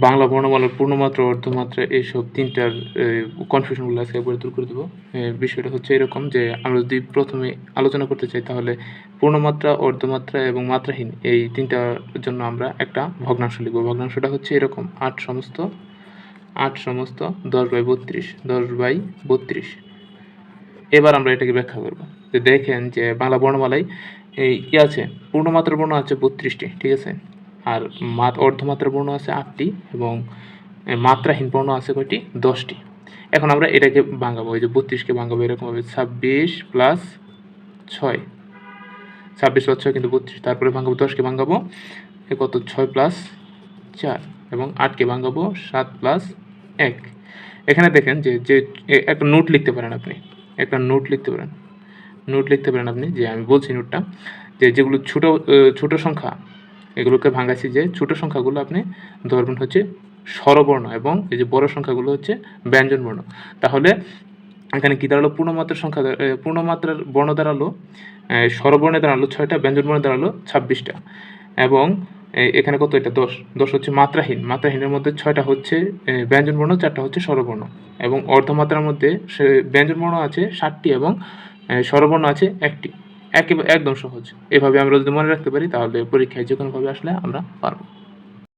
বাংলা বর্ণমালার পূর্ণমাত্রা, অর্ধমাত্রা এইসব ৩টার কনফিউশনগুলো আজকে একবারে দূর করে দেবো। বিষয়টা হচ্ছে এরকম যে আমরা যদি প্রথমে আলোচনা করতে চাই তাহলে পূর্ণমাত্রা, অর্ধমাত্রা এবং মাত্রাহীন এই ৩টার জন্য আমরা একটা ভগ্নাংশ লিখব। ভগ্নাংশটা হচ্ছে এরকম ৮ সমস্ত 10/32, 10/32। এবার আমরা এটাকে ব্যাখ্যা করব। যে দেখেন যে বাংলা বর্ণমালায় এই কি আছে, পূর্ণমাত্রার বর্ণ আছে 32টি, ঠিক আছে, আর অর্ধমাত্রার বর্ণ আছে 8টি এবং মাত্রাহীন বর্ণ আছে কয়টি, 10টি। এখন আমরা এটাকে ভাঙাবো, এই যে 32কে ভাঙাবো এরকমভাবে 26 + 6, 26 + 6 কিন্তু 32। তারপরে ভাঙাবো 10কে ভাঙাবো কত, 6 + 4 এবং 8কে ভাঙাবো 7 + 1। এখানে দেখেন যে যে একটা নোট লিখতে পারেন আপনি, একটা নোট লিখতে পারেন, আপনি, যে আমি বলছি নোটটা, যে যেগুলো ছোট সংখ্যা এগুলোকে ভাঙাচ্ছি, যে ছোট সংখ্যাগুলো আপনি ধরবেন হচ্ছে স্বরবর্ণ এবং এই যে বড় সংখ্যাগুলো হচ্ছে ব্যঞ্জনবর্ণ। তাহলে এখানে কি দাঁড়ালো, পূর্ণমাত্রার বর্ণ দাঁড়ালো, স্বরবর্ণে দাঁড়ালো 6টা, ব্যঞ্জনবর্ণে দাঁড়ালো 26টা এবং এখানে কত, এটা 10 হচ্ছে মাত্রাহীনের মধ্যে 6টা হচ্ছে ব্যঞ্জনবর্ণ, 4টা হচ্ছে স্বরবর্ণ এবং অর্ধমাত্রার মধ্যে ব্যঞ্জনবর্ণ আছে 7টি এবং স্বরবর্ণ আছে 1টি। একদম সহজ। এভাবে আমরা যদি মনে রাখতে পারি তাহলে পরীক্ষায় যে কোনোভাবে আসলে আমরা পারবো।